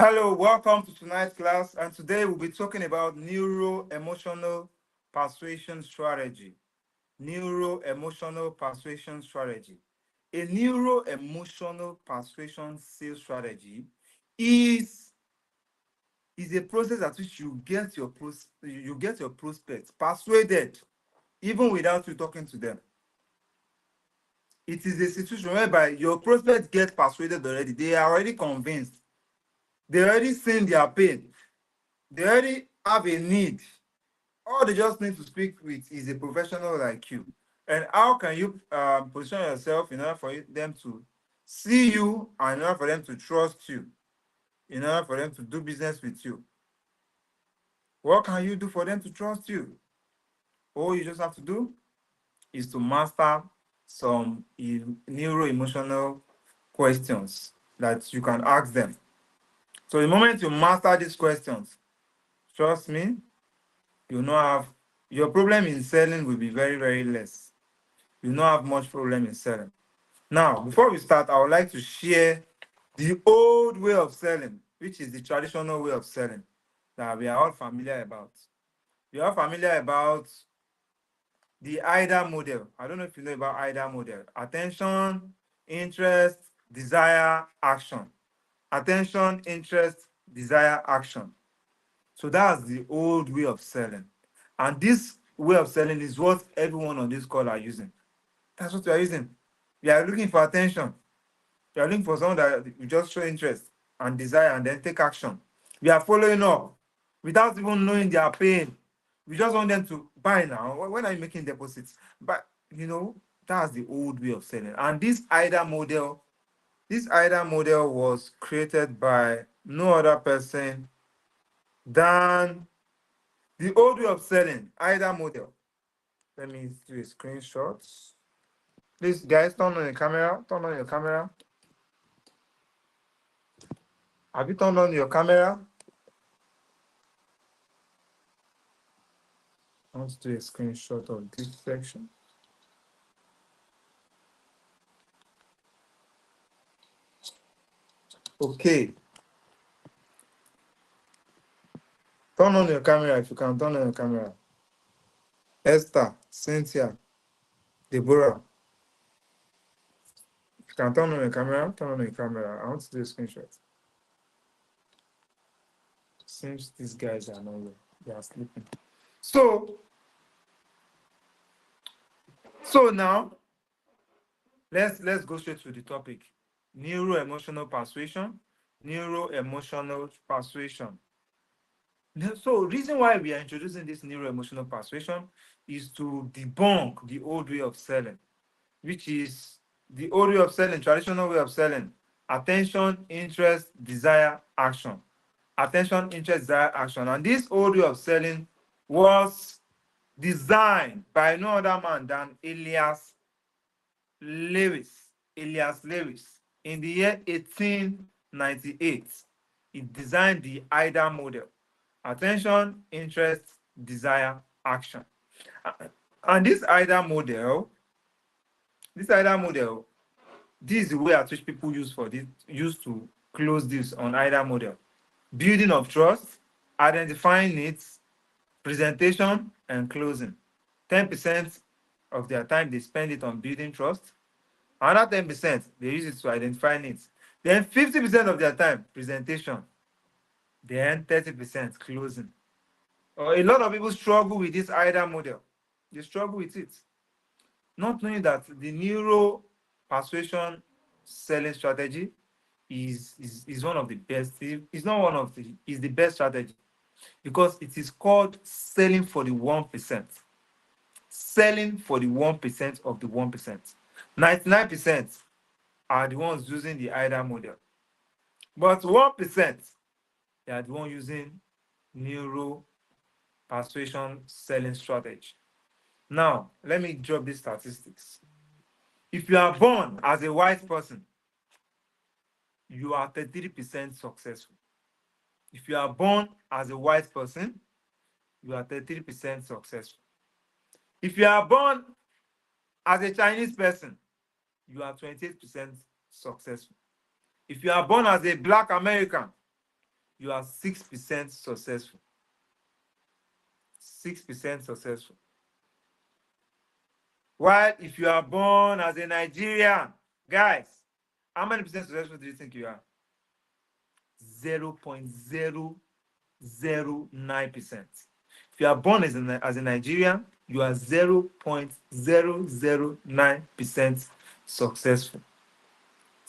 Hello, welcome to tonight's class. And today we'll be talking about neuro-emotional persuasion strategy. Neuro-emotional persuasion strategy. A neuro-emotional persuasion sales strategy is, is a process at which you get your prospects persuaded even without you talking to them. It is a situation whereby your prospects get persuaded already. They are already convinced. They already seen their pain. They already have a need. All they just need to speak with is a professional like you. And how can you position yourself in order for them to see you and in order for them to trust you, in order for them to do business with you? What can you do for them to trust you? All you just have to do is to master some neuro-emotional questions that you can ask them. So the moment you master these questions, trust me, you not have your problem in selling will be very, very less. You not have much problem in selling. Now, before we start, I would like to share the old way of selling, which is the traditional way of selling that we are all familiar about. We are familiar about the IDA model. I don't know if you know about IDA model. Attention, interest, desire, action. Attention, interest, desire, action. So that's the old way of selling. And this way of selling is what everyone on this call are using. That's what we are using. We are looking for attention. We are looking for someone that you just show interest and desire and then take action. We are following up without even knowing their pain. We just want them to buy now. When are you making deposits? But that's the old way of selling. And this IDA model was created by no other person than the old way of selling, IDA model. Let me do a screenshot. Please, guys, turn on your camera. Turn on your camera. Have you turned on your camera? I want to do a screenshot of this section. Okay. Turn on your camera if you can turn on your camera. Esther, Cynthia, Deborah. If you can turn on your camera, turn on your camera. I want to do a screenshot. Seems these guys are not here. They are sleeping. So now let's go straight to the topic. Neuro-emotional persuasion. Neuro-emotional persuasion. So reason why we are introducing this neuro-emotional persuasion is to debunk the old way of selling, which is the old way of selling, traditional way of selling. Attention, interest, desire, action. Attention, interest, desire, action. And this old way of selling was designed by no other man than Elias Lewis in the year 1898. He designed the IDA model: attention, interest, desire, action. And this IDA model, this is the way at which people use to close this on IDA model: building of trust, identifying needs, presentation, and closing. 10% of their time they spend it on building trust. Another 10% they use it to identify needs. Then 50% of their time presentation. Then 30% closing. A lot of people struggle with this IDA model. They struggle with it, not knowing that the neuro persuasion selling strategy is one of the best. It's not one of the, it's the best strategy, because it is called selling for the 1%. Selling for the 1% of the 1%. 99% are the ones using the IDA model. But 1%, they are the ones using neuro persuasion selling strategy. Now, let me drop these statistics. If you are born as a white person, you are 33% successful. If you are born as a white person, you are 33% successful. If you are born as a Chinese person, you are 28% successful. If you are born as a Black American, you are 6% successful. 6% successful. While if you are born as a Nigerian, guys, how many percent successful do you think you are? 0.009%. If you are born as a Nigerian, you are 0.009% successful.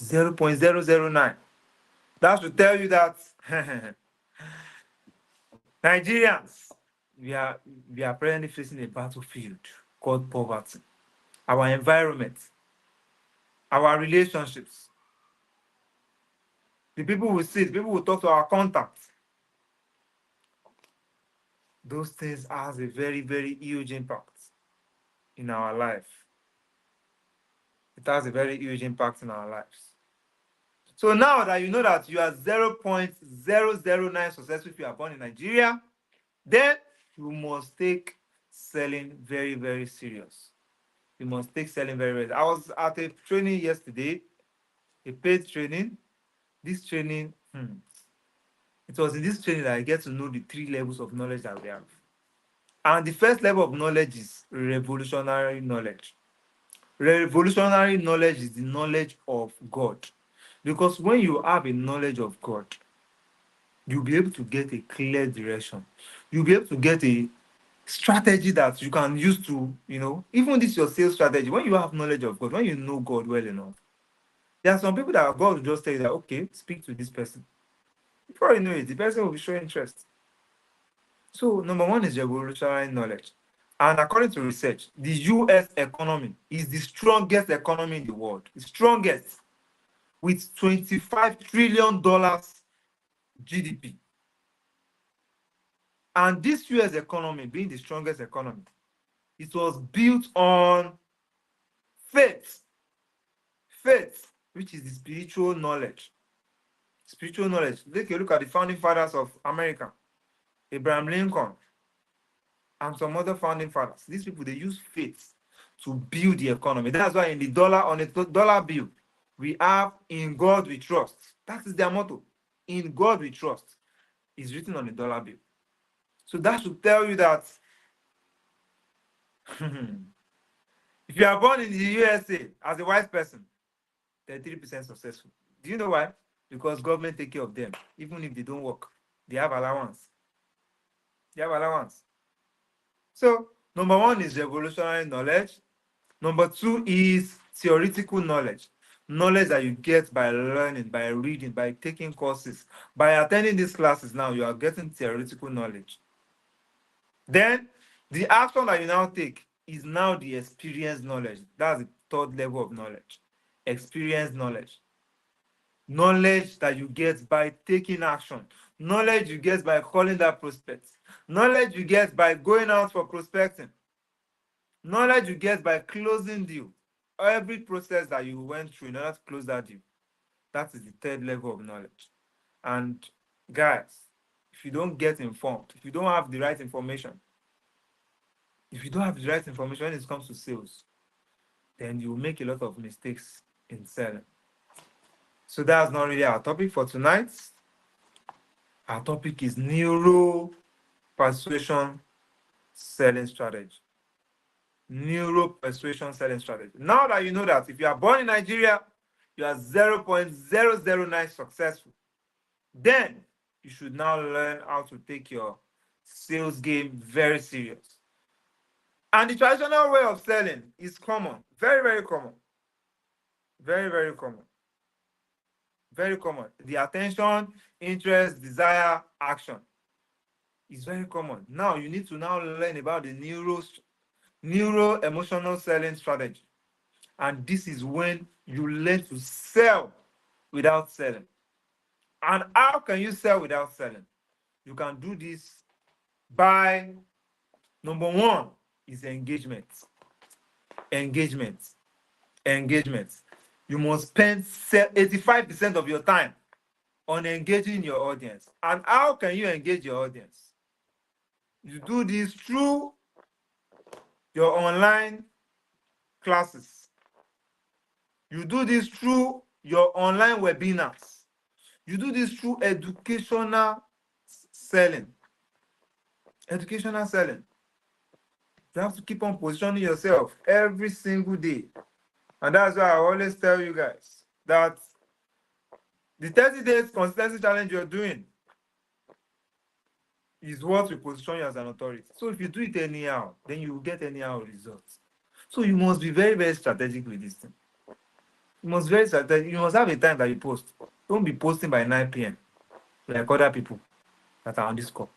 0.009. That should tell you that Nigerians, we are presently facing a battlefield called poverty. Our environment, our relationships, the people we see, the people we talk to, our contacts, those things has a very, very huge impact in our life. It has a very huge impact in our lives. So now that you know that you are 0.009 successful if you are born in Nigeria, then you must take selling very, very serious. You must take selling very, very. I was at a training yesterday, a paid training. This training, it was in this training that I get to know the 3 levels of knowledge that we have. And the first level of knowledge is revolutionary knowledge. Revolutionary knowledge is the knowledge of God. Because when you have a knowledge of God, you'll be able to get a clear direction. You'll be able to get a strategy that you can use to, even this your sales strategy. When you have knowledge of God, when you know God well enough, there are some people that God will just tell you that, okay, speak to this person. Before you know it, the person will be showing interest. So, number 1 is revolutionary knowledge. And according to research, the US economy is the strongest economy in the world. The strongest, with $25 trillion GDP. And this US economy, being the strongest economy, it was built on faith. Faith, which is the spiritual knowledge. Spiritual knowledge. Take a look at the founding fathers of America, Abraham Lincoln, and some other founding fathers. These people, they use faith to build the economy. That's why in the dollar, on a dollar bill, we have "In God we trust." That is their motto. "In God we trust" is written on the dollar bill. So that should tell you that if you are born in the USA as a white person, 33% successful. Do you know why? Because government take care of them. Even if they don't work, they have allowance. They have allowance. So number 1 is revolutionary knowledge. Number 2 is theoretical knowledge. Knowledge that you get by learning, by reading, by taking courses. By attending these classes now, you are getting theoretical knowledge. Then the action that you now take is now the experience knowledge. That's the 3rd level of knowledge. Experience knowledge. Knowledge that you get by taking action. Knowledge you get by calling that prospect. Knowledge you get by going out for prospecting. Knowledge you get by closing deal. Every process that you went through in order to close that deal. That is the 3rd level of knowledge. And guys, if you don't get informed, if you don't have the right information, when it comes to sales, then you will make a lot of mistakes in selling. So that's not really our topic for tonight. Our topic is Neuro Persuasion selling strategy. Neuro Persuasion selling strategy. Now that you know that if you are born in Nigeria, you are 0.009 successful, then you should now learn how to take your sales game very serious. And the traditional way of selling is common, very, very common. Very, very common. Very common. The attention, interest, desire, action is very common. Now you need to now learn about the neuro emotional selling strategy. And this is when you learn to sell without selling. And how can you sell without selling? You can do this by, number 1 is engagement. Engagement. You must spend 85% of your time on engaging your audience. And how can you engage your audience? You do this through your online classes. You do this through your online webinars. You do this through educational selling. Educational selling. You have to keep on positioning yourself every single day. And that's why I always tell you guys that the 30 days consistency challenge you're doing is what will position you as an authority. So if you do it anyhow, then you will get anyhow results. So you must be very, very strategic with this thing. You must be very strategic. You must have a time that you post. Don't be posting by 9 p.m. like other people that are on this call.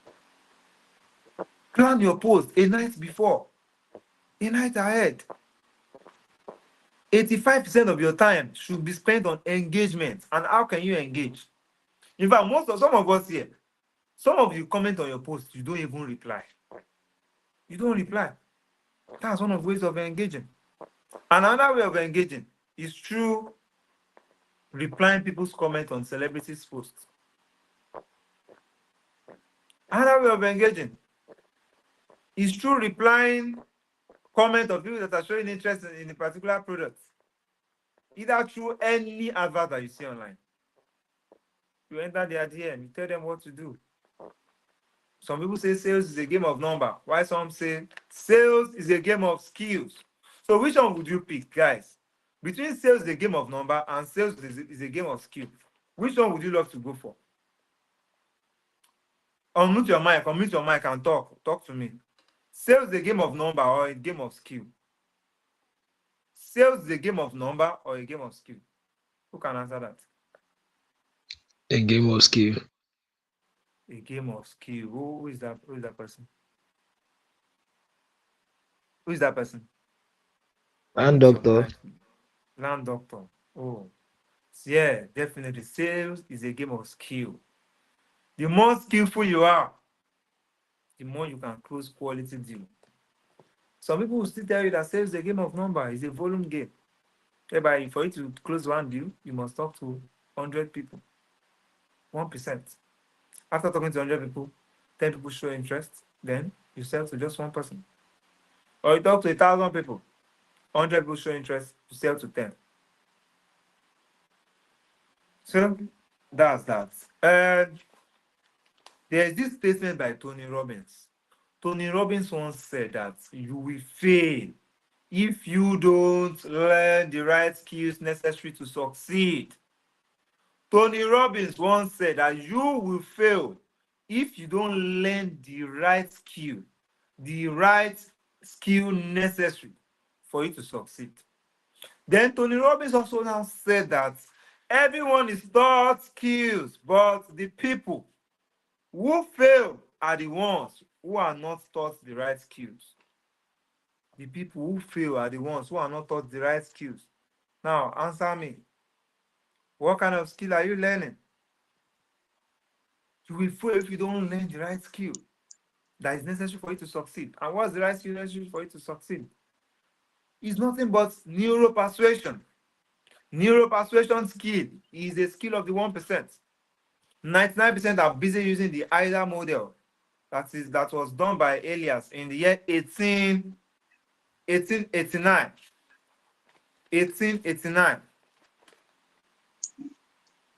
Plan your post a night before, a night ahead. 85% of your time should be spent on engagement. And how can you engage? In fact, some of us here, some of you comment on your post, you don't even reply. You don't reply. That's one of the ways of engaging. Another way of engaging is through replying people's comments on celebrities' posts. Another way of engaging is through replying comments of people that are showing interest in a particular product, either through any advert that you see online. You enter their DM, you tell them what to do. Some people say sales is a game of number, while some say sales is a game of skills. So which one would you pick, guys? Between sales is a game of number and sales is a game of skill. Which one would you love to go for? Unmute your mic and talk. Talk to me. Sales is a game of number or a game of skill? Sales is a game of number or a game of skill? Who can answer that? A game of skill. A game of skill. Who is that? Who is that person? Who is that person? And Unmute your doctor. mic. Land doctor. Oh, yeah, definitely. Sales is a game of skill. The more skillful you are, the more you can close quality deal. Some people will still tell you that sales is a game of number, it's a volume game. Whereby for you to close one deal, you must talk to 100 people. 1%. After talking to 100 people, 10 people show interest, then you sell to just one person. Or you talk to 1,000 people, 100 people show interest, you sell to 10. So that's that. And there's this statement by Tony Robbins. Tony Robbins once said that you will fail if you don't learn the right skills necessary to succeed. Tony Robbins once said that you will fail if you don't learn the right skill necessary for you to succeed. Then Tony Robbins also now said that everyone is taught skills, but the people who fail are the ones who are not taught the right skills. The people who fail are the ones who are not taught the right skills. Now, answer me. What kind of skill are you learning? You will fail if you don't learn the right skill that is necessary for you to succeed. And what's the right skill necessary for you to succeed? It's nothing but neuro persuasion. Neuro persuasion skill is a skill of the 1%. 99% are busy using the IDA model that was done by Elias in the year 1889. 1889.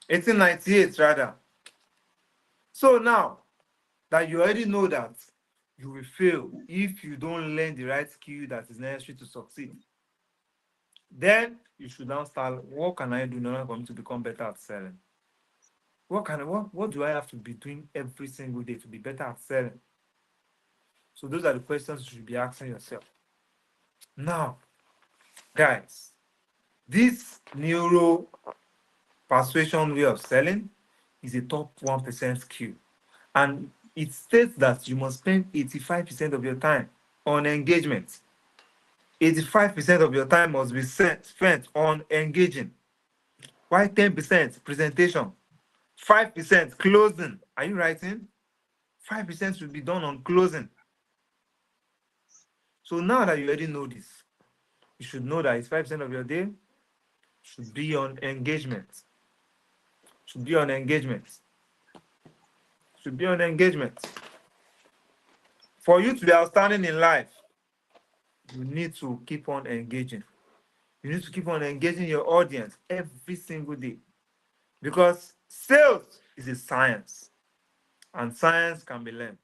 1898 rather. So now that you already know that you will fail if you don't learn the right skill that is necessary to succeed, then you should now start, what can I do in order for me to become better at selling? What do I have to be doing every single day to be better at selling? So those are the questions you should be asking yourself. Now, guys, this neuro persuasion way of selling is a top 1% skill. And it states that you must spend 85% of your time on engagement. 85% of your time must be spent on engaging. Why 10% presentation? 5% closing. Are you writing? 5% should be done on closing. So now that you already know this, you should know that it's 5% of your day should be on engagement. Should be on engagement. Should be on engagement. For you to be outstanding in life, you need to keep on engaging. You need to keep on engaging your audience every single day. Because sales is a science. And science can be learned.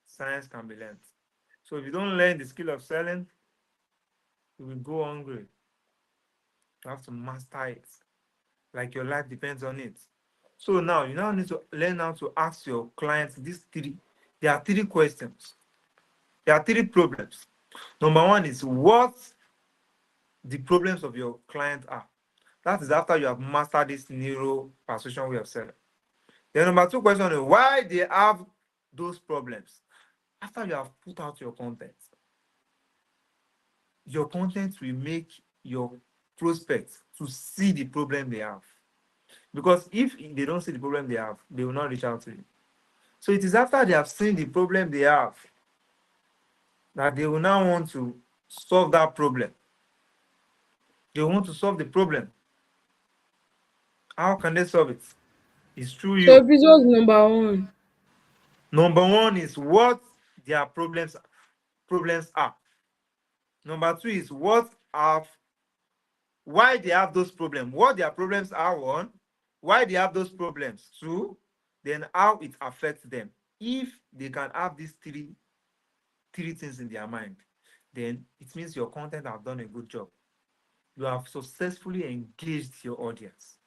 Science can be learned. So if you don't learn the skill of selling, you will go hungry. You have to master it. Like your life depends on it. So now you now need to learn how to ask your clients these three. There are three questions. There are three problems. Number one is what the problems of your client are. That is after you have mastered this neuro persuasion way of selling. Then number two question is why they have those problems. After you have put out your content will make your prospects to see the problem they have. Because if they don't see the problem they have, they will not reach out to you. So it is after they have seen the problem they have that they will now want to solve that problem. They want to solve the problem. How can they solve it? It's through So you. episode number one. Number one is what their problems are. Number two is why they have those problems. What their problems are, one, why they have those problems, two, then how it affects them. If they can have these three things in their mind, then it means your content have done a good job. You have successfully engaged your audience.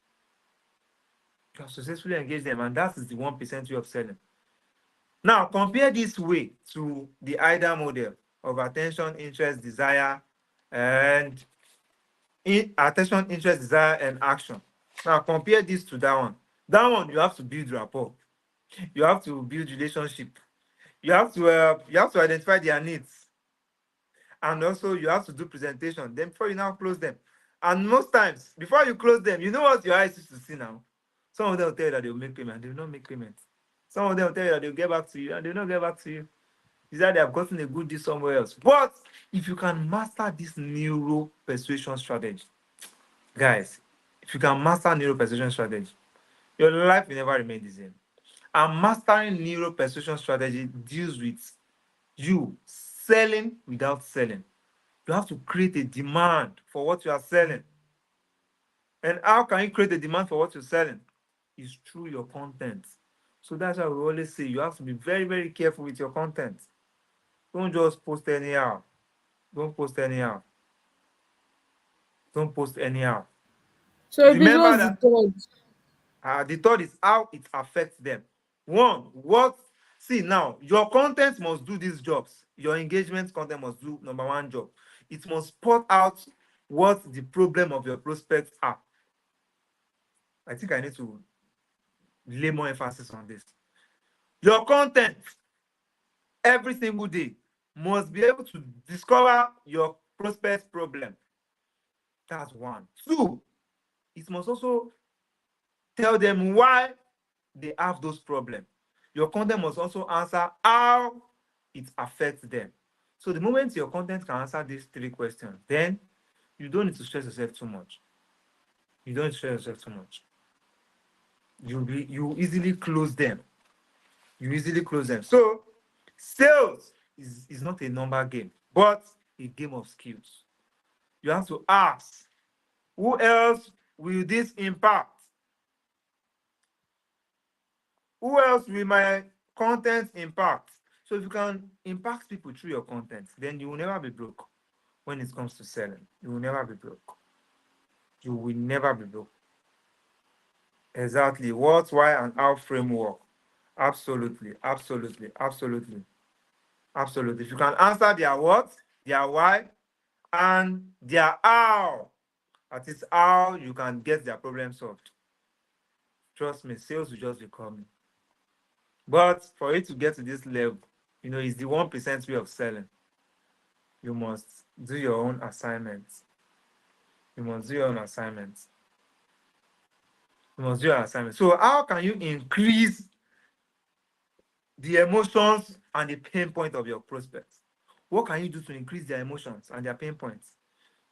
You have successfully engaged them, and that is the 1% way of selling. Now, compare this way to the IDA model of attention, interest, desire, and attention, interest, desire, and action. Now, compare this to that one. That one, you have to build rapport. You have to build relationship. You have to identify their needs, and also you have to do presentation. Then before you now close them, and most times before you close them, you know what your eyes used to see now. Some of them will tell you that they will make payment, they will not make payment. Some of them will tell you that they will get back to you, and they will not get back to you. Is that they have gotten a good deal somewhere else. But if you can master this neuro persuasion strategy, guys, if you can master neuro persuasion strategy, your life will never remain the same. And mastering neuro persuasion strategy deals with you selling without selling. You have to create a demand for what you are selling. And how can you create a demand for what you're selling? It's through your content. So that's why we always say you have to be very, very careful with your content. Don't just post anyhow. Don't post anyhow. Don't post anyhow. So if it Remember was the that third. the third is how it affects them. One, what? See now, your content must do these jobs. Your engagement content must do number one job. It must spot out what the problem of your prospects are. I think I need to lay more emphasis on this. Your content every single day must be able to discover your prospect's problem. That's one. Two, it must also tell them why they have those problems. Your content must also answer how it affects them. So the moment your content can answer these three questions, then you don't need to stress yourself too much. You don't stress yourself too much. You easily close them. You easily close them. So sales is not a number game, but a game of skills. You have to ask, who else will this impact? Who else will my content impact? So if you can impact people through your content, then you will never be broke when it comes to selling. You will never be broke. You will never be broke. Exactly. What, why, and how framework. Absolutely, absolutely, absolutely, absolutely. If you can answer their what, their why, and their how, that is how you can get their problem solved. Trust me, sales will just be coming. But for it to get to this level, it's the 1% way of selling. You must do your own assignments. You must do your own assignments. You must do your assignments. So how can you increase the emotions and the pain point of your prospects? What can you do to increase their emotions and their pain points?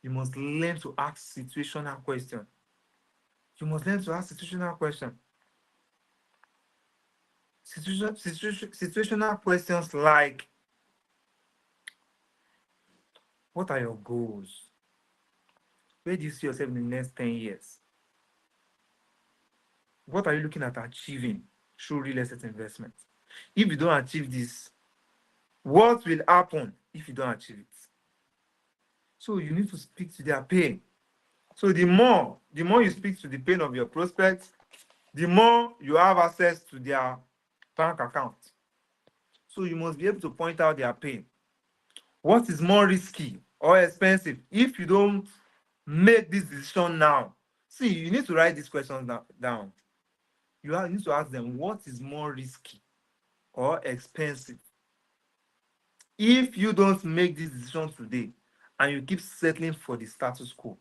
You must learn to ask situational questions. You must learn to ask situational questions. Situational questions like, what are your goals? Where do you see yourself in the next 10 years? What are you looking at achieving? through real estate investment. If you don't achieve this, what will happen if you don't achieve it? So you need to speak to their pain. So the more you speak to the pain of your prospects, the more you have access to their bank account. So you must be able to point out their pain. What is more risky or expensive if you don't make this decision now? See, you need to write these questions down. You need to ask them, what is more risky or expensive if you don't make this decision today and you keep settling for the status quo?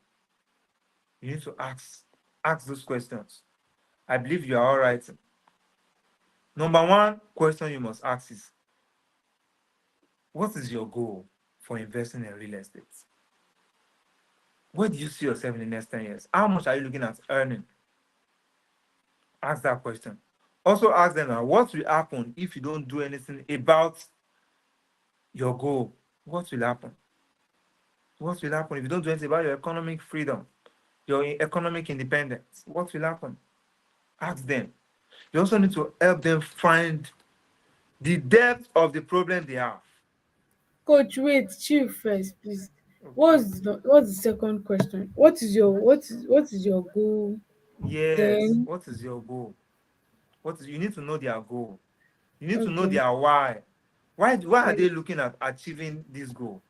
You need to ask those questions. I believe you are all right. Number one question you must ask is, what is your goal for investing in real estate? Where do you see yourself in the next 10 years? How much are you looking at earning? Ask that question. Also ask them now, what will happen if you don't do anything about your goal? What will happen? What will happen if you don't do anything about your economic freedom, your economic independence? What will happen? Ask them. You also need to help them find the depth of the problem they have. Coach, wait, chill first, please. Okay. What's the second question? What is your goal? Yes. Then What is your goal? You need to know their goal. You need to know okay. their why. Why are I they looking at achieving this goal?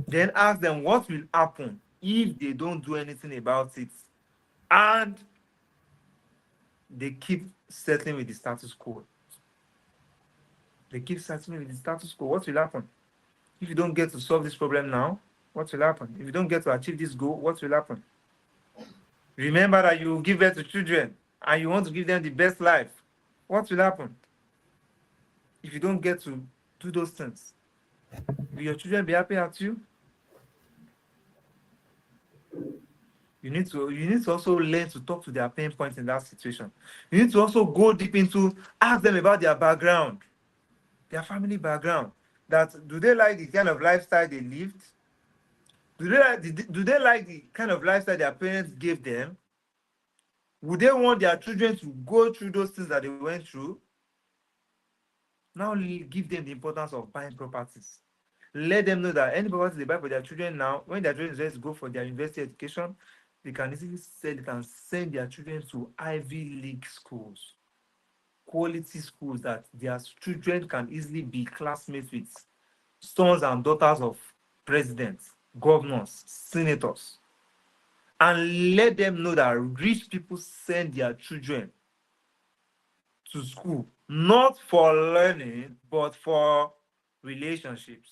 Then ask them what will happen if they don't do anything about it and they keep settling with the status quo. They keep settling with the status quo. What will happen? If you don't get to solve this problem now, what will happen? If you don't get to achieve this goal, what will happen? Remember that you give birth to children and you want to give them the best life. What will happen if you don't get to do those things? Will your children be happy at you? You need to also learn to talk to their pain points in that situation. You need to also go deep into ask them about their background, their family background. That do they like the kind of lifestyle they lived? Do they like the kind of lifestyle their parents gave them? Would they want their children to go through those things that they went through? Now give them the importance of buying properties. Let them know that any property they buy for their children now, when their children is ready to go for their university education, they can easily sell it and send their children to Ivy League schools, quality schools that their children can easily be classmates with sons and daughters of presidents, governors, senators. And let them know that rich people send their children to school, not for learning, but for relationships.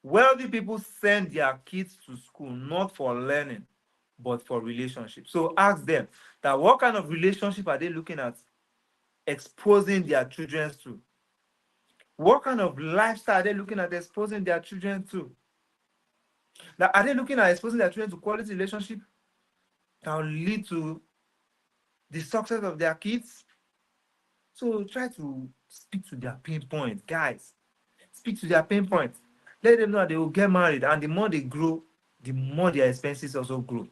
Wealthy people send their kids to school not for learning, but for relationships. So ask them that what kind of relationship are they looking at exposing their children to? What kind of lifestyle are they looking at exposing their children to? Now, are they looking at exposing their children to quality relationship that will lead to the success of their kids? So try to speak to their pain points, guys. Speak to their pain points. Let them know that they will get married, and the more they grow, the more their expenses also grow.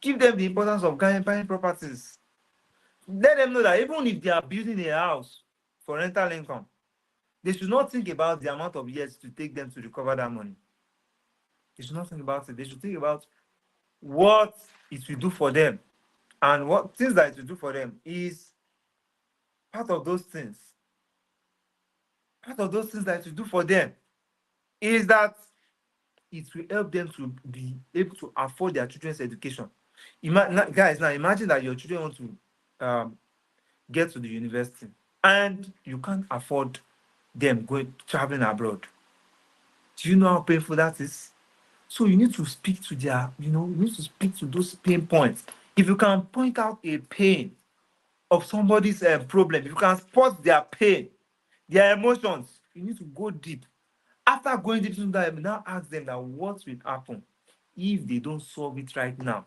Give them the importance of buying properties. Let them know that even if they are building a house for rental income, they should not think about the amount of years to take them to recover that money. They should not think about it. They should think about what it will do for them. And what things that it will do for them is part of those things. Part of those things that it will do for them is that it will help them to be able to afford their children's education. Guys, now imagine that your children want to get to the university and you can't afford them going traveling abroad. Do you know how painful that is? So you need to speak to you need to speak to those pain points. If you can point out a pain of somebody's problem, if you can spot their pain, their emotions, you need to go deep. After going deep into that, now ask them that what will happen if they don't solve it right now?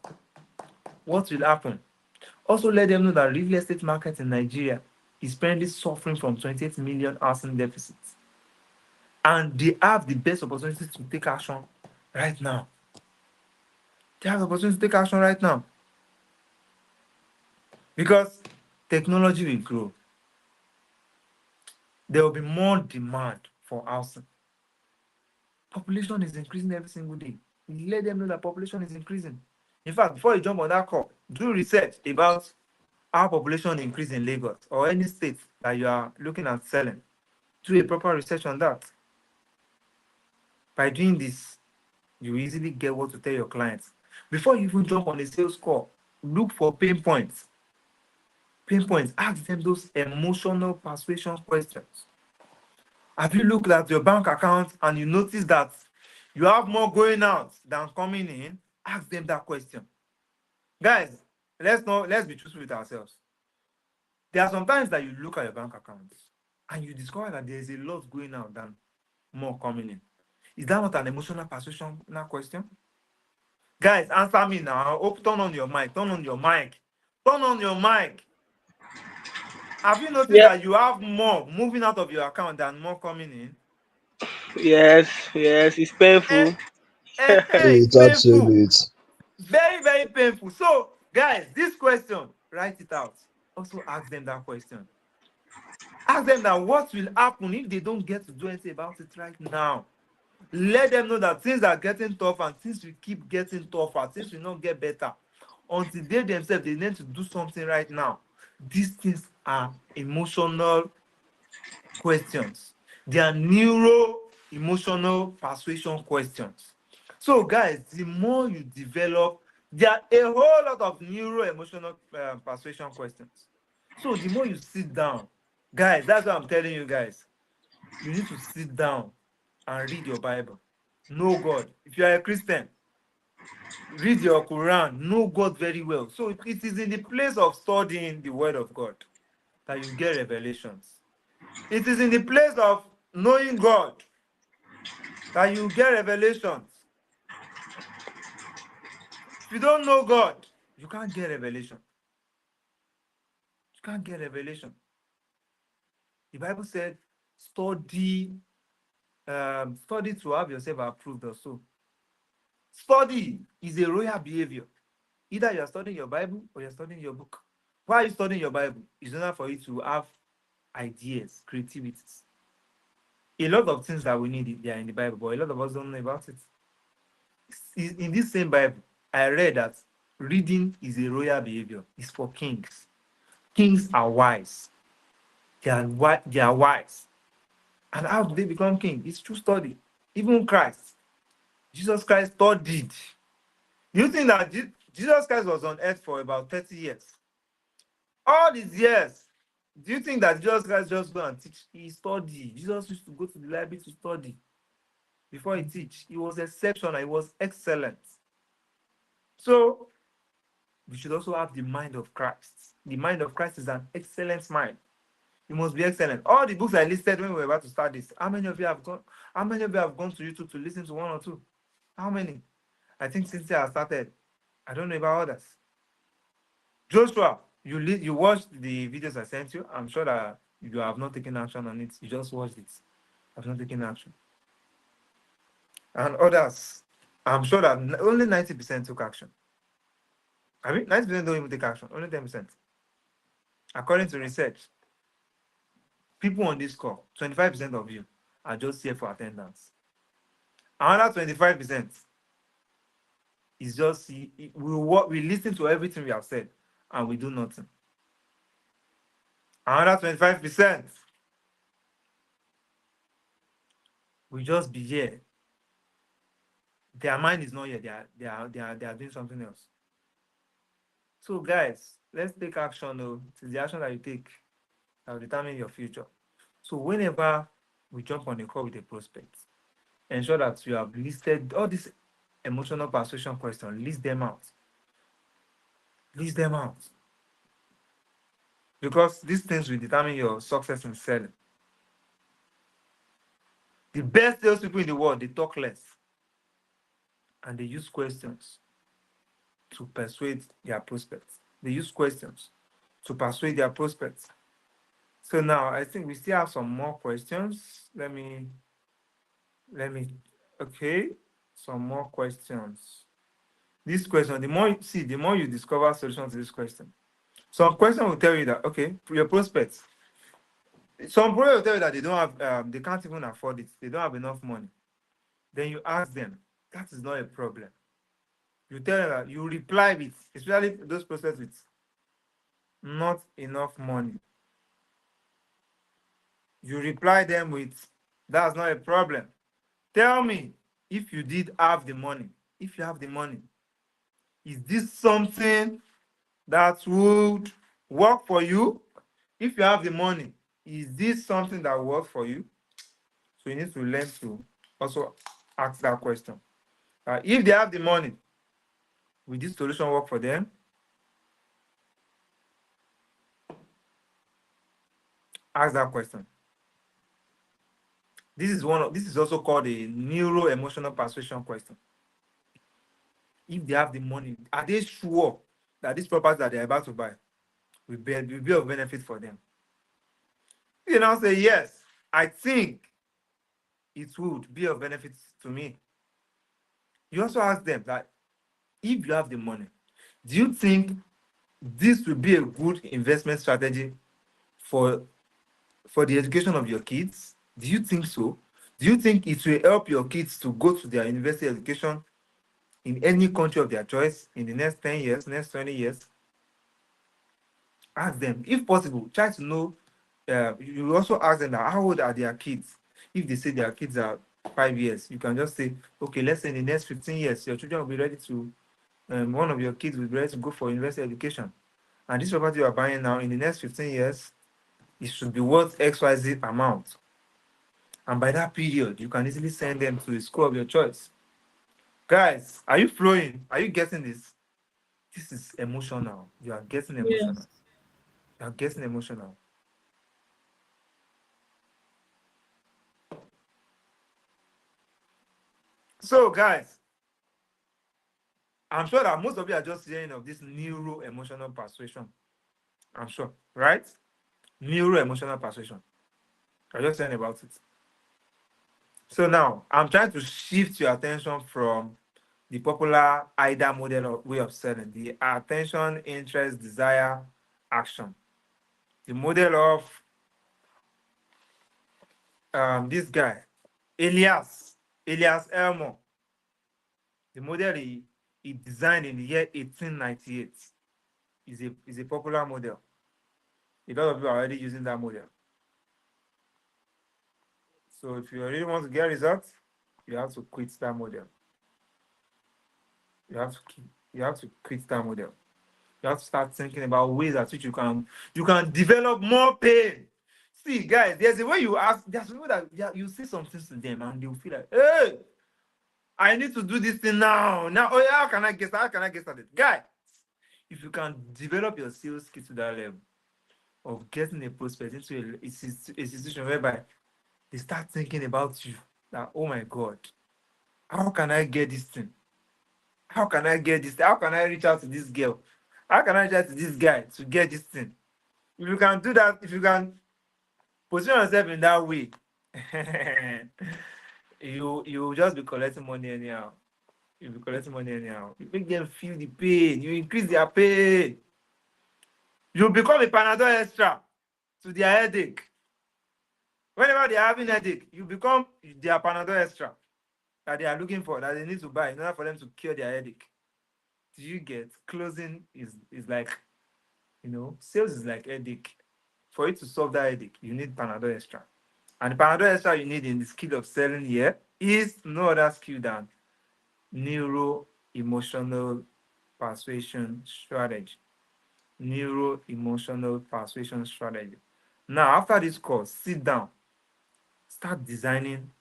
What will happen? Also let them know that real estate market in Nigeria is currently suffering from 28 million housing deficits. And they have the best opportunity to take action right now. They have the opportunity to take action right now. Because technology will grow. There will be more demand for housing. Population is increasing every single day. Let them know that population is increasing. In fact, before you jump on that call, do research about how population increase in Lagos or any state that you are looking at selling. Do a proper research on that. By doing this, you easily get what to tell your clients. Before you even jump on a sales call, look for pain points. Pain points. Ask them those emotional persuasion questions. Have you looked at your bank account and you notice that you have more going out than coming in? Ask them that question. Guys, let's be truthful with ourselves. There are some times that you look at your bank account and you discover that there is a lot going out than more coming in. Is that not an emotional persuasion question? Guys, answer me now. Oh, turn on your mic. Turn on your mic. Turn on your mic. Have you noticed Yeah. that you have more moving out of your account than more coming in? Yes. Yes. It's Eh, painful. it's It's painful. absolute. Very, very painful. So, guys, this question, write it out. Also, ask them that question. Ask them that what will happen if they don't get to do anything about it right now. Let them know that things are getting tougher and things will keep getting tougher. Things will not get better until they themselves they need to do something right now. These things are emotional questions. They are neuro emotional persuasion questions. So, guys, the more you develop, there are a whole lot of neuro emotional persuasion questions. So, the more you sit down, guys, that's what I'm telling you, guys. You need to sit down and read your Bible. Know God. If you are a Christian, read your Quran, know God very well. So, it is in the place of studying the Word of God that you get revelations. It is in the place of knowing God that you get revelations. If you don't know God, you can't get revelation. You can't get revelation. The Bible said, study to have yourself approved or so. Study is a royal behavior. Either you are studying your Bible or you're studying your book. Why are you studying your Bible? It's in order for you to have ideas, creativities. A lot of things that we need, they are in the Bible, but a lot of us don't know about it. In this same Bible, I read that reading is a royal behavior. It's for kings. Kings are wise. They are wise. And how do they become king? It's through study. Even Christ, Jesus Christ studied. Do you think that Jesus Christ was on earth for about 30 years? All these years, do you think that Jesus Christ just go and teach? He studied. Jesus used to go to the library to study before he teach. He was exceptional. He was excellent. So we should also have the mind of Christ. The mind of Christ is an excellent mind. You must be excellent. All the books I listed when we were about to start this, how many of you have gone? How many of you have gone to YouTube to listen to one or two? How many? I think Cynthia has started. I don't know about others. Joshua, you watched the videos I sent you. I'm sure that you have not taken action on it. You just watched it. Have not taken action. And others, I'm sure that only 90% took action. I mean, 90% don't even take action. Only 10%. According to research, people on this call, 25% of you are just here for attendance. Another 25% is just we listen to everything we have said and we do nothing. Another 25% we just be here. Their mind is not here. They are doing something else. So guys, let's take action. Though it is the action that you take that will determine your future. So whenever we jump on a call with a prospect, ensure that you have listed all these emotional persuasion questions. List them out. List them out. Because these things will determine your success in selling. The best salespeople in the world, they talk less. And they use questions to persuade their prospects. They use questions to persuade their prospects. So now I think we still have some more questions. Okay, some more questions. This question, the more you discover solutions to this question, Some question will tell you that, okay, your prospects. Some people will tell you that they don't have, they can't even afford it. They don't have enough money. Then you ask them, that is not a problem. You tell them that you reply with, especially those prospects with not enough money. You reply them with, that's not a problem. Tell me, if you did have the money, if you have the money, is this something that would work for you? If you have the money, is this something that works for you? So you need to learn to also ask that question. If they have the money, will this solution work for them? Ask that question. This is also called a neuro emotional persuasion question. If they have the money, are they sure that this property that they're about to buy will be of benefit for them? You now say, yes, I think it would be of benefit to me. You also ask them that if you have the money, do you think this will be a good investment strategy for the education of your kids? Do you think so? Do you think it will help your kids to go to their university education in any country of their choice in the next 10 years, next 20 years? Ask them. If possible, try to know. You also ask them that how old are their kids? If they say their kids are 5 years, you can just say, okay, let's say in the next 15 years, your children will be ready to, one of your kids will be ready to go for university education. And this property you are buying now, in the next 15 years, it should be worth XYZ amount. And by that period, you can easily send them to the school of your choice. Guys, are you flowing? Are you getting this? This is emotional. You are getting emotional. Yes. You are getting emotional. So, guys, I'm sure that most of you are just hearing of this neuro emotional persuasion. I'm sure, right? Neuro emotional persuasion. I'm just saying about it. So now I'm trying to shift your attention from the popular IDA model of way of selling, the attention, interest, desire, action. The model of this guy, Elias Elmo. The model he designed in the year 1898 is a popular model. A lot of people are already using that model. So if you really want to get results, you have to quit that model. You have to quit that model. You have to start thinking about ways at which you can develop more pain. See, guys, there's a way you ask, there's a way that you say some things to them and they'll feel like, hey, I need to do this thing now. Now, oh yeah, how can I get started? How can I get started? Guy, if you can develop your sales skill to that level of getting a prospect into a situation whereby they start thinking about you, that, oh my God, how can I get this thing? How can I get this? How can I reach out to this girl? How can I reach out to this guy to get this thing? If you can do that, if you can position yourself in that way, you just be collecting money anyhow. You'll be collecting money anyhow. You make them feel the pain. You increase their pain. You become a Panadol extra to their headache. Whenever they are having headache, you become their Panadol extra that they are looking for, that they need to buy in order for them to cure their headache. Do you get? Closing is like, sales is like headache. For you to solve that headache, you need Panadol extra. And the Panadol extra you need in the skill of selling here is no other skill than neuro emotional persuasion strategy. Neuro emotional persuasion strategy. Now, after this course, sit down, start designing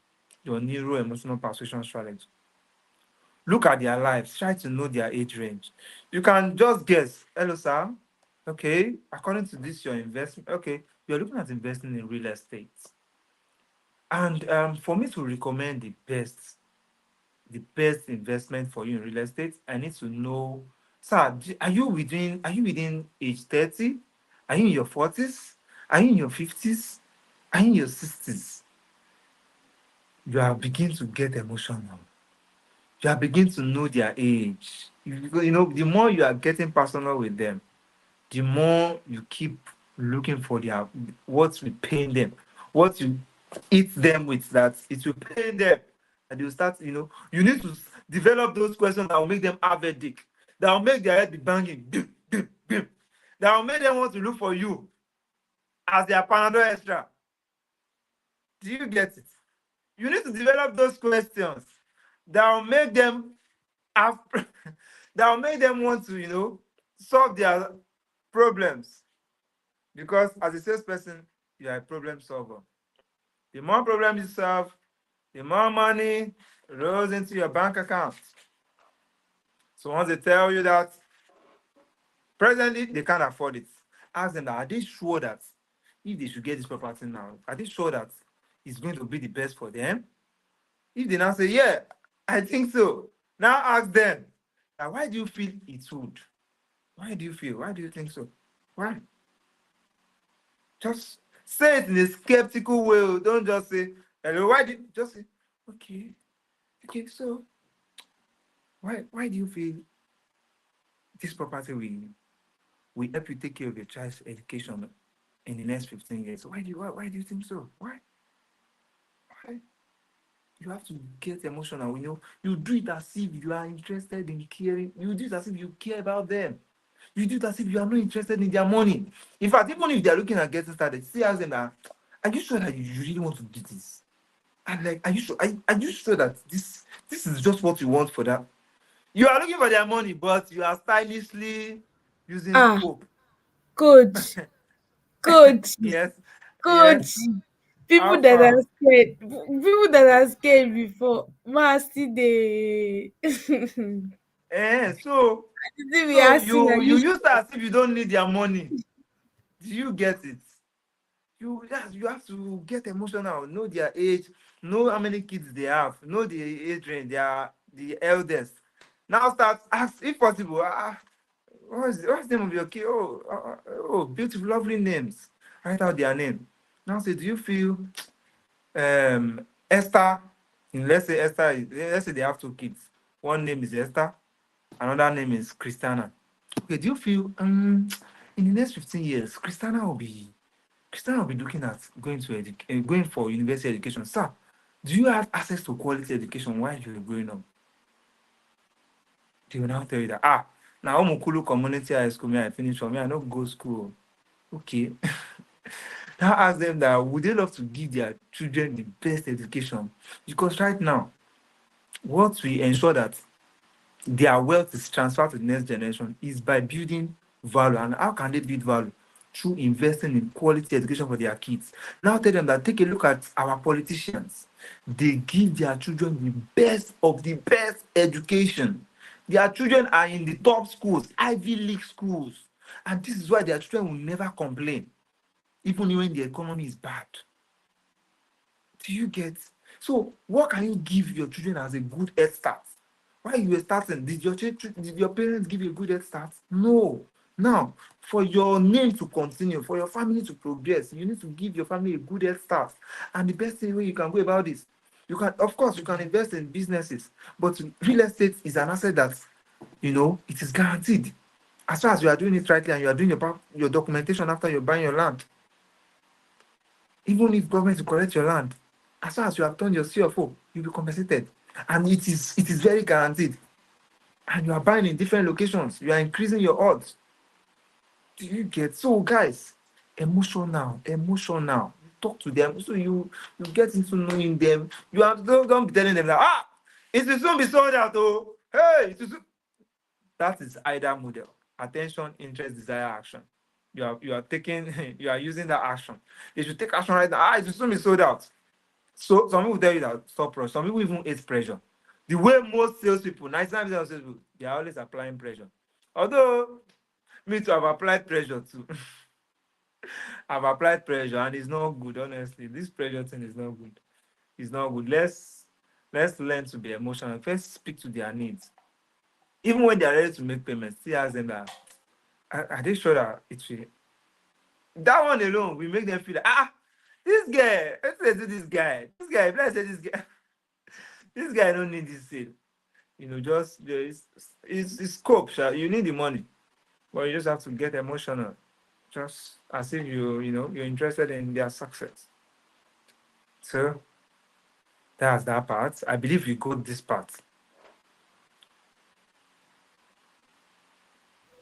your neuro emotional persuasion strategy. Look at their lives, try to know their age range. You can just guess, hello, sir. Okay, according to this, your investment, okay, you're looking at investing in real estate. And for me to recommend the best investment for you in real estate, I need to know, sir, are you within age 30? Are you in your 40s? Are you in your 50s? Are you in your 60s? You are beginning to get emotional. You are beginning to know their age. The more you are getting personal with them, the more you keep looking for their what will pain them, what you eat them with, that it will pain them, and they will start, you need to develop those questions that will make them have a dick, that will make their head be banging, bim, bim, bim, that will make them want to look for you as their Panadol extra. Do you get it? You need to develop those questions that will make them have that will make them want to, solve their problems. Because as a salesperson, you are a problem solver. The more problems you solve, the more money rolls into your bank account. So once they tell you that presently they can't afford it, ask them that, are they sure that if they should get this property now, are they sure that it's going to be the best for them? If they now say, yeah, I think so, now ask them, why do you feel it would? Why do you feel? Why do you think so? Why? Just say it in a skeptical way. Don't just say, hello, why do you just say, okay, so why do you feel this property will help you take care of your child's education in the next 15 years? Why do you think so? Why? You have to get emotional. You do it as if you are interested in caring. You do it as if you care about them. You do it as if you are not interested in their money. In fact, even if they are looking at getting started, still ask them that, are you sure that you really want to do this? And like, are you sure that this is just what you want for that? You are looking for their money, but you are stylishly using Ah, scope. coach, coach, Yes, yes. coach. People that are Alpha. scared, people that are scared before, master they. So Did we so asking? Are you you use that as if you don't need their money. Do you get it? You have to get emotional, know their age, know how many kids they have, know the age range, they are the eldest. Now start ask, if possible, what's the name of your kid? Oh, beautiful, lovely names. Write out their name. Now say, do you feel Esther? Let's say they have two kids. One name is Esther, another name is Christiana. Okay, do you feel in the next 15 years, Christiana will be looking at going for university education. Sir, do you have access to quality education while you're growing up? They will now tell you that, now Omukulu Community High School, me I finish for me, I don't go school. Okay. Now ask them that, would they love to give their children the best education? Because right now, what we ensure that their wealth is transferred to the next generation is by building value. And how can they build value? Through investing in quality education for their kids. Now tell them that, take a look at our politicians. They give their children the best of the best education. Their children are in the top schools, Ivy League schools. And this is why their children will never complain, even when the economy is bad. Do you get? So, what can you give your children as a good head start? While you were starting, did your parents give you a good head start? No. Now, for your name to continue, for your family to progress, you need to give your family a good head start. And the best way you can go about this, of course, you can invest in businesses, but real estate is an asset that, it is guaranteed. As far as you are doing it rightly and you are doing your documentation after you're buying your land, even if government will collect your land, as far as you have done your CFO, you'll be compensated. And it is very guaranteed. And you are buying in different locations. You are increasing your odds. Do you get? So, guys, emotional. Talk to them. So you get into knowing them. You have don't be telling them that, it will soon be sold out. Oh, hey, it will soon. That is either model. Attention, interest, desire, action. You are taking you are using that action. They should take action right now. It will soon be sold out. So some people tell you that stop pressure. Some people even hate pressure. The way most salespeople, 99% of salespeople, they are always applying pressure. Although me too, I've applied pressure too. I've applied pressure and it's not good, honestly. This pressure thing is not good. It's not good. Let's learn to be emotional. First, speak to their needs. Even when they are ready to make payments, still ask them that, are they sure that it will? That one alone will make them feel like, this guy, let's say this guy. Let's say this guy. This guy don't need this sale. Just it's scope, sha. You need the money. But you just have to get emotional, just as if you're interested in their success. So that's that part. I believe we got this part.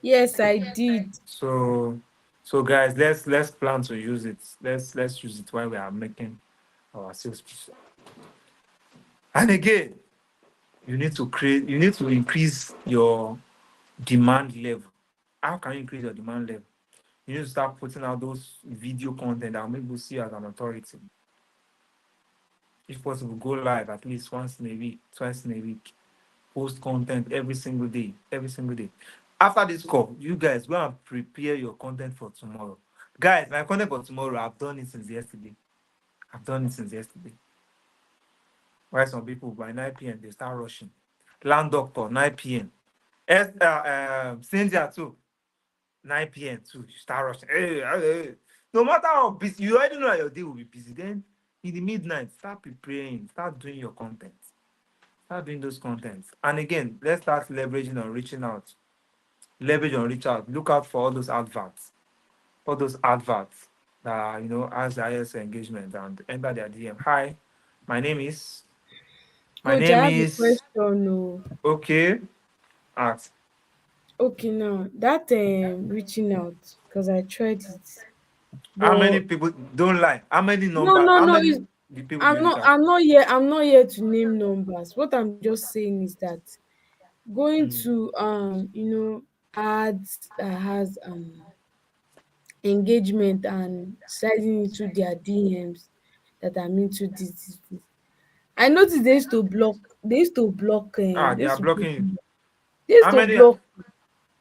Yes, I did. So guys, let's plan to use it. Let's use it while we are making our sales pitch. And again, you need to increase your demand level. How can you increase your demand level? You need to start putting out those video content that will make people see you as an authority. If possible, go live at least once in a week, twice in a week. Post content every single day, every single day. After this call, you guys go and prepare your content for tomorrow. Guys, my content for tomorrow, I've done it since yesterday. I've done it since yesterday. Why some people by 9 p.m. they start rushing. Land doctor, 9 p.m. Cynthia too, 9 p.m. too. You start rushing. Hey. No matter how busy, you already know that your day will be busy. Then in the midnight, start preparing, start doing your content. Start doing those contents. And again, let's start leveraging on reaching out. Leverage on reach out. Look out for all those adverts. All those adverts that has the highest engagement and enter their DM. Hi, my name is my Coach, I name have a is question. Oh, okay. Ask. okay, now that reaching out, because I tried it, How many but people don't lie? How many no, numbers? no, How no. many the people do I'm you reach not. out to? I'm not here to name numbers. What I'm just saying is that going Mm. to ads that has engagement and sliding into their DMs that I'm into this. I noticed they used to block. They used to block. They are blocking you. They used How to many? block.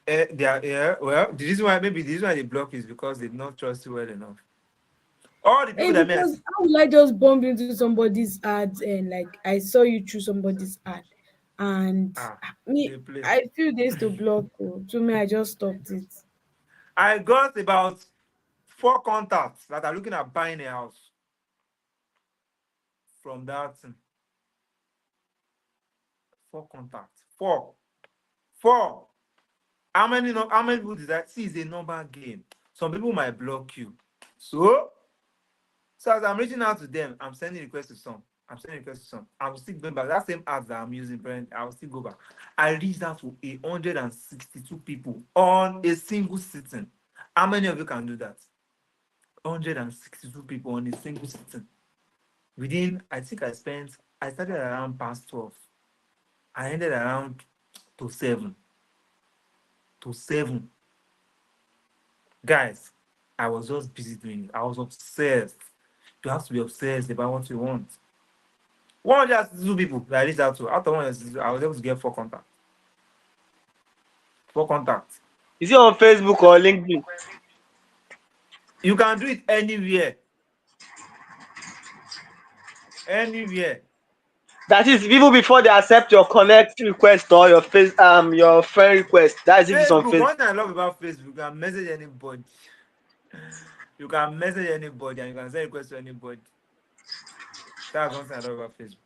They are, yeah. Well, the reason why they block is because they do not trust you well enough. All the people that Because mess. how will I just bump into somebody's ads and like I saw you through somebody's ad, and They me, play. I feel they used to block. To me, I just stopped it. I got about 4 contacts that are looking at buying a house from that. 4 contacts. Four. How many people did that? See, it's a number game. Some people might block you. So, so as I'm reaching out to them, I'm sending requests to some. I will still going back. That same ads that I'm using, I will still go back. I reached out to 162 people on a single sitting. How many of you can do that? 162 people on a single sitting. Within, I think I started around past 12. I ended around to 7. To 7. Guys, I was just busy doing it. I was obsessed. You have to be obsessed about what you want. 162 people that I reached out to. Out of 162, I was able to get 4 contacts. 4 contacts. Is it on Facebook or LinkedIn? You can do it anywhere. Anywhere. That is even before they accept your connect request or your friend request. That is if it's on Facebook, Facebook. one thing I love about Facebook, you can message anybody. You can message anybody and you can send requests to anybody. That's one thing I love about Facebook.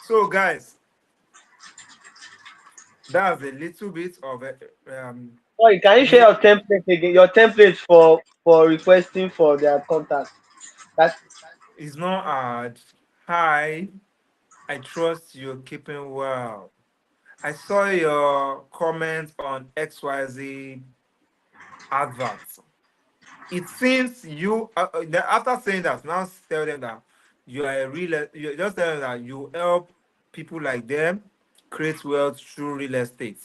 So, guys, that's a little bit of Sorry, can you share the your template again? Your template for requesting for their contact. That it's not hard. Hi, I trust you're keeping well. I saw your comment on XYZ adverts. It seems you after saying that, now tell them that you are a real you just tell them that you help people like them create wealth through real estate.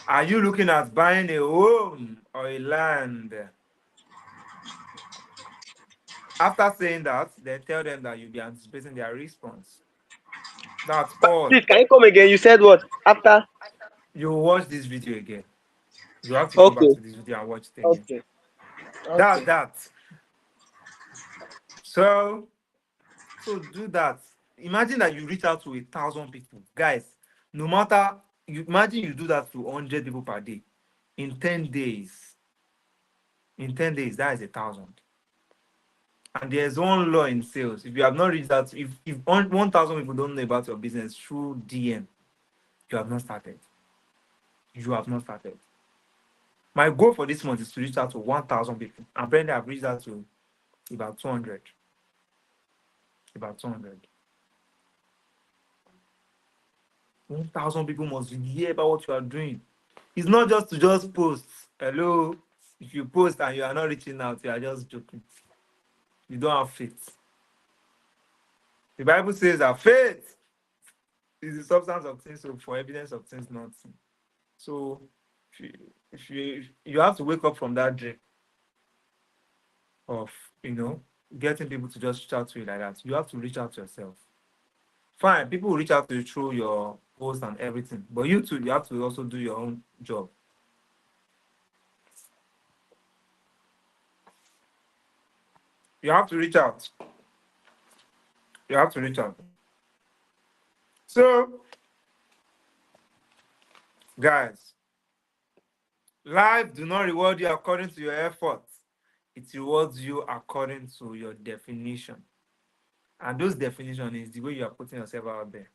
Are you looking at buying a home or a land? After saying that, then tell them that you'll be anticipating their response. That's all. please can you come again? You said what? After? You watch this video again. You have to go back Okay. to this video and watch it again. Okay. That's Okay. that. So do that. Imagine that you reach out to 1,000 people. Guys, no matter you imagine you do that to 100 people per day. In 10 days. In 10 days, that is 1,000. And there's one law in sales. If you have not reached out, if 1,000 people don't know about your business through DM, you have not started. You have not started. My goal for this month is to reach out to 1,000 people. Apparently, I've reached out to about 200. About 200. 1,000 people must hear about what you are doing. It's not just to just post. Hello. If you post and you are not reaching out, you are just joking. You don't have faith. The Bible says that faith is the substance of things, so for evidence of things not seen. So if you have to wake up from that dream of getting people to just reach out to you like that, you have to reach out to yourself. Fine, people will reach out to you through your post and everything, but you too, you have to also do your own job. You have to reach out. You have to reach out. So, guys, life do not reward you according to your efforts. It rewards you according to your definition. And those definition is the way you are putting yourself out there.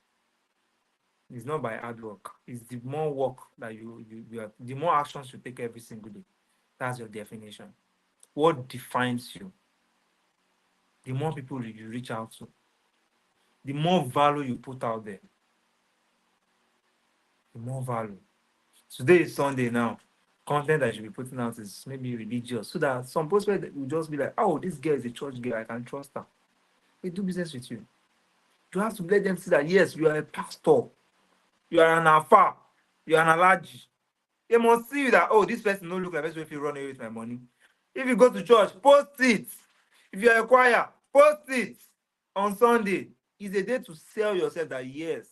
It's not by hard work. It's the more work that you are, the more actions you take every single day. That's your definition. What defines you? The more people you reach out to, the more value you put out there. The more value. Today is Sunday now. Content I should be putting out is maybe religious, so that some posts will just be like, oh, this girl is a church girl, I can trust her. They do business with you. You have to let them see that yes, you are a pastor, you are an alpha, you are an allergy. They must see that, oh, this person don't look like person if you run away with my money. If you go to church, post it. If you are a choir, post it on Sunday. It's a day to sell yourself that yes,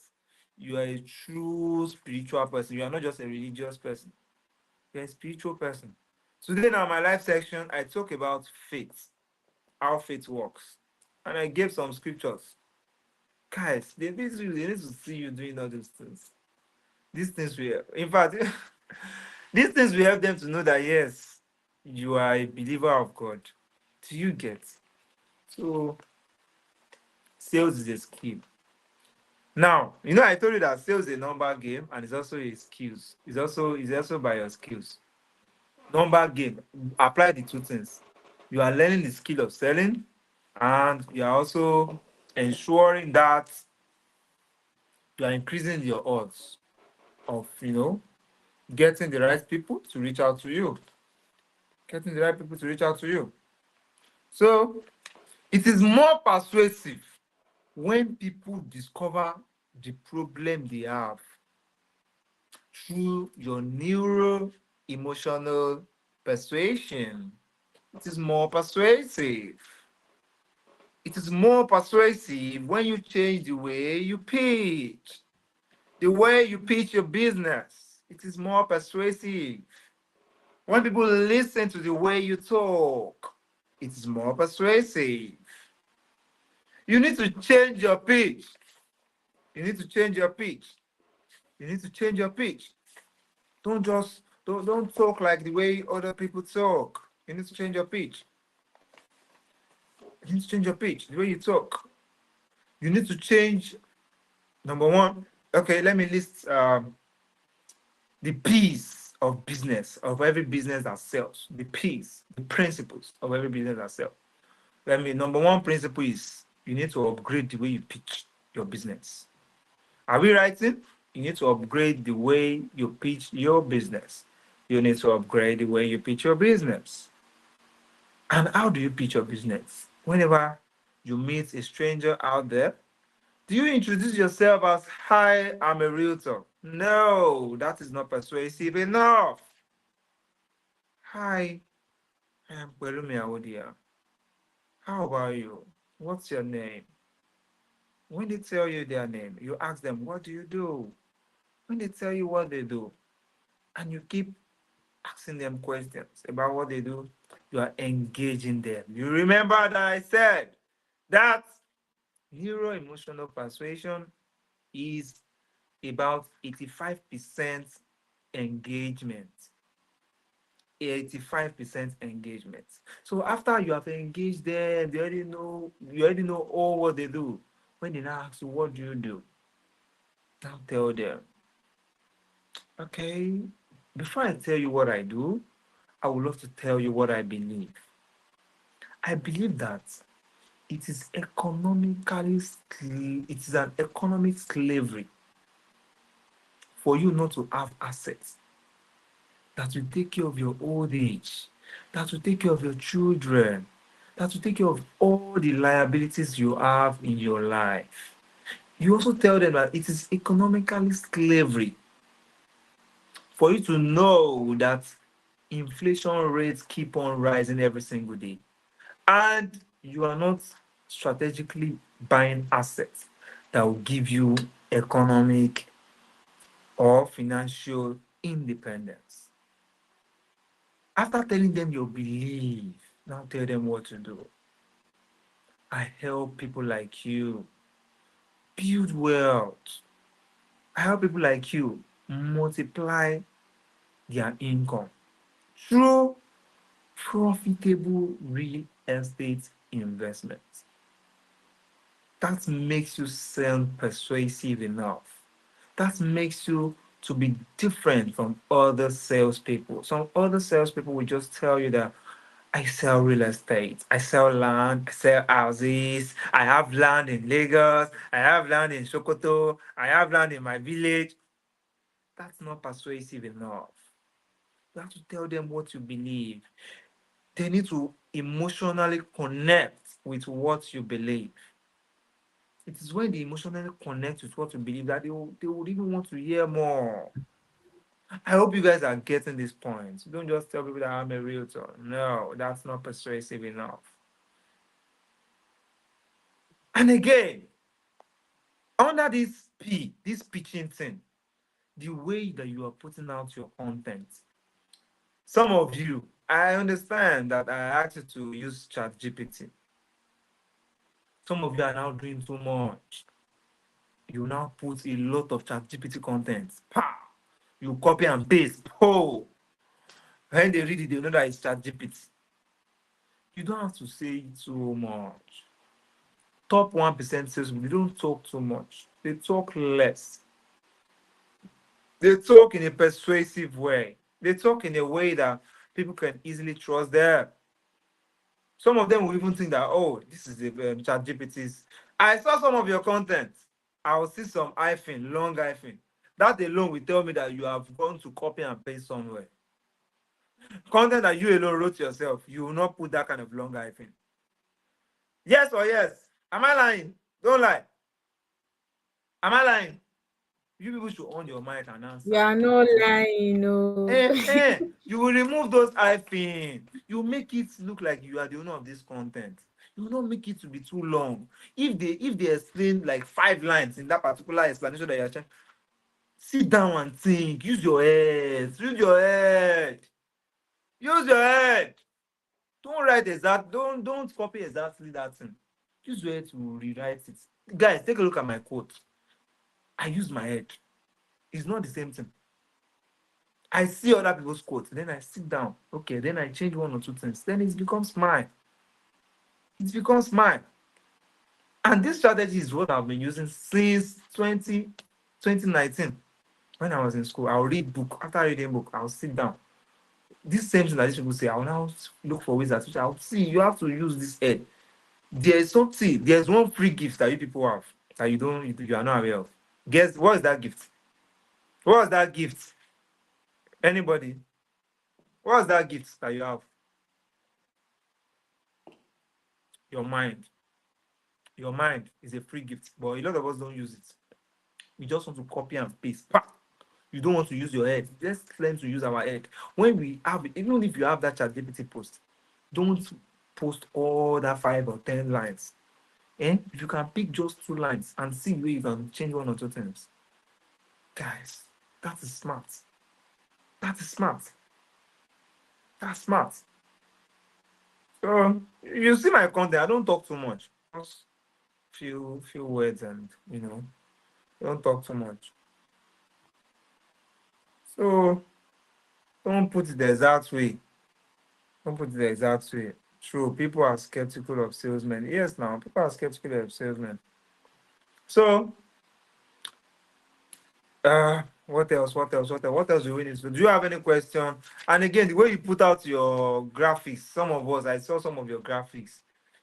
you are a true spiritual person. You are not just a religious person. You're a spiritual person. Today now, my live section, I talk about faith, how faith works. And I gave some scriptures. Guys, they need to see you doing all those things. These things will, in fact, these things will help them to know that yes, you are a believer of God. Do you get? So, sales is a skill. Now, I told you that sales is a number game and it's also a skills. It's also by your skills. Number game, apply the two things. You are learning the skill of selling and you are also ensuring that you are increasing your odds of, getting the right people to reach out to you. Getting the right people to reach out to you. So it is more persuasive when people discover the problem they have through your neuro emotional persuasion. It is more persuasive. It is more persuasive when you change the way you pitch, the way you pitch your business. It is more persuasive. When people listen to the way you talk, it is more persuasive. You need to change your pitch. You need to change your pitch. You need to change your pitch. Don't talk like the way other people talk. You need to change your pitch. You need to change your pitch, the way you talk. You need to change. Number one, okay, let me list the P's of business, of every business that sells. The P's, the principles of every business that sells. Number one principle is you need to upgrade the way you pitch your business. Are we writing? You need to upgrade the way you pitch your business. You need to upgrade the way you pitch your business. And how do you pitch your business? Whenever you meet a stranger out there, do you introduce yourself as, hi, I'm a realtor? No, that is not persuasive enough. Hi, I'm Pelumi Awodia. How about you? What's your name? When they tell you their name, you ask them, what do you do? When they tell you what they do, and you keep asking them questions about what they do, you are engaging them. You remember that I said that neuro emotional persuasion is about 85% engagement. 85% engagement. So after you have engaged them, you already know all what they do. When they now ask you, what do you do? Now tell them, okay, before I tell you what I do, I would love to tell you what I believe. I believe that it is an economic slavery for you not to have assets that will take care of your old age, that will take care of your children, that will take care of all the liabilities you have in your life. You also tell them that it is economically slavery for you to know that inflation rates keep on rising every single day, and you are not strategically buying assets that will give you economic or financial independence. After telling them your belief, now tell them what to do. I help people like you build wealth. I help people like you multiply their income through profitable real estate investments. That makes you sound persuasive enough. That makes you to be different from other salespeople. Some other salespeople will just tell you that I sell real estate, I sell land, I sell houses, I have land in Lagos, I have land in Sokoto, I have land in my village. That's not persuasive enough. You have to tell them what you believe. They need to emotionally connect with what you believe. It is when they emotionally connect with what you believe that they would even want to hear more. I hope you guys are getting this point. Don't just tell people that I'm a realtor. No, that's not persuasive enough. And again, under this pitching thing, the way that you are putting out your content, some of you, I understand that I asked you to use ChatGPT. Some of you are now doing too much. You now put a lot of ChatGPT content. Pow! You copy and paste. Oh, when they read it, they know that it's ChatGPT. You don't have to say too much. Top 1% salespeople, they don't talk too much. They talk less. They talk in a persuasive way. They talk in a way that people can easily trust them. Some of them will even think that, oh, this is the ChatGPT's. I saw some of your content. I will see some hyphen, long hyphen. That alone will tell me that you have gone to copy and paste somewhere. Content that you alone wrote yourself, you will not put that kind of long hyphen. Yes or yes? Am I lying? Don't lie. Am I lying? You people should on your mic and answer. You are not lying, no. You will remove those hyphen. You make it look like you are the owner of this content. You will not make it to be too long. If they explain like 5 lines in that particular explanation that you're trying, sit down and think. Use your head. Use your head. Use your head. Don't write exact. Don't copy exactly that thing. Use your head to rewrite it. Guys, take a look at my quote. I use my head. It's not the same thing. I see other people's quotes, then I sit down. Okay, then I change one or two things. Then it becomes mine. It becomes mine. And this strategy is what I've been using since 2019. When I was in school, I'll read book. After reading book, I'll sit down. This same thing that these people say, I'll now look for ways that I'll see. You have to use this head. There's one free gift that you people have that you are not aware of. Guess what is that gift? What is that gift? Anybody? What is that gift that you have? Your mind. Your mind is a free gift, but a lot of us don't use it. We just want to copy and paste. Pa! You don't want to use your head. Let's learn to use our head. When we have, even if you have that ChatGPT post, don't post all that 5 or 10 lines. If you can pick just 2 lines and see where you can change one or two things, guys, that is smart. That is smart. That's smart. So you see my content. I don't talk too much. Just few words, and don't talk too much. So don't put it the exact way. Don't put it the exact way. True, people are skeptical of salesmen. Yes, now people are skeptical of salesmen. So, what else? What else? What else? What else do we need to do? Do you have any question? And again, the way you put out your graphics, some of us, I saw some of your graphics.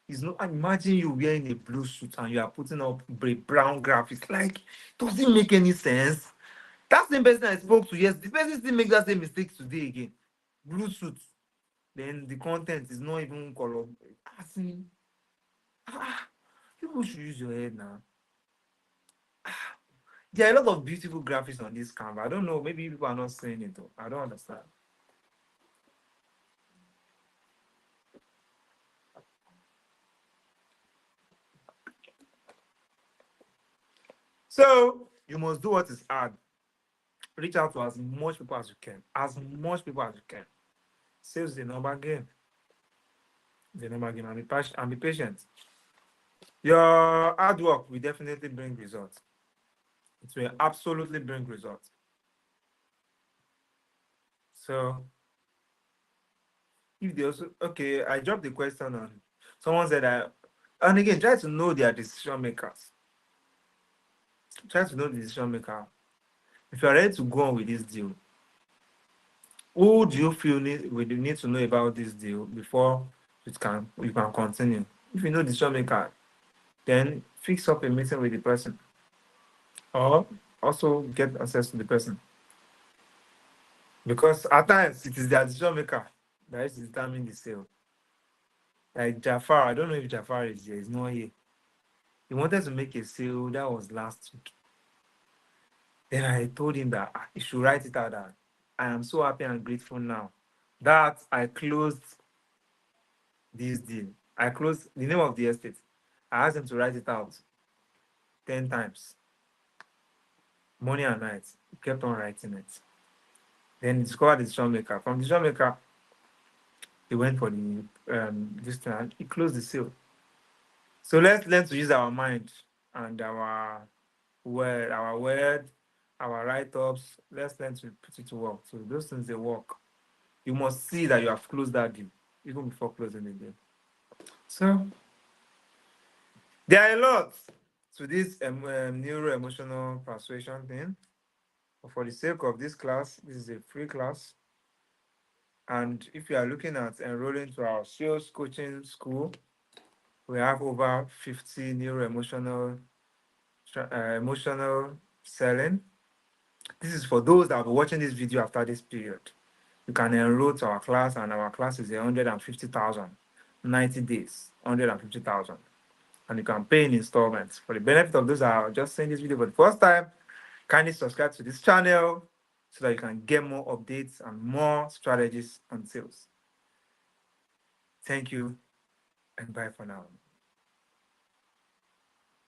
Is not imagine you wearing a blue suit and you are putting up brown graphics. Like, does it make any sense? That same person I spoke to, yes, the person still makes that same mistake today again. Blue suit. Then the content is not even color. As in, ah, people should use your head now. There are a lot of beautiful graphics on this Canva. I don't know. Maybe people are not saying it though. I don't understand. So you must do what is hard. Reach out to as much people as you can. As much people as you can. Sales the number game. The number game. And be patient. Your hard work will definitely bring results. It will absolutely bring results. So if they also okay, I dropped the question on someone said that, and again, try to know their decision makers. Try to know the decision maker. If you are ready to go on with this deal, who do you feel need to know about this deal before you can continue? If you know the decision maker, then fix up a meeting with the person, or also get access to the person. Because at times it is the decision maker that is determining the sale. Like Jafar, I don't know if Jafar is here, he's not here. He wanted to make a sale that was last week. Then I told him that he should write it out that I am so happy and grateful now that I closed this deal. I closed the name of the estate. I asked him to write it out 10 times, morning and night. He kept on writing it. Then he discovered the decision maker. From the decision maker, he went for the this thing and he closed the sale. So let's learn to use our mind and our word, our write-ups. Let's learn to put it to work. So those things they work. You must see that you have closed that deal even before closing the deal. So there are a lot to this neuro-emotional persuasion thing. But for the sake of this class, this is a free class. And if you are looking at enrolling to our sales coaching school, we have over 50 neuro-emotional emotional selling. This is for those that will be watching this video after this period. You can enroll to our class, and our class is 150,000, 90 days, 150,000. And you can pay in installments. For the benefit of those that are just seeing this video for the first time, kindly subscribe to this channel so that you can get more updates and more strategies on sales. Thank you, and bye for now.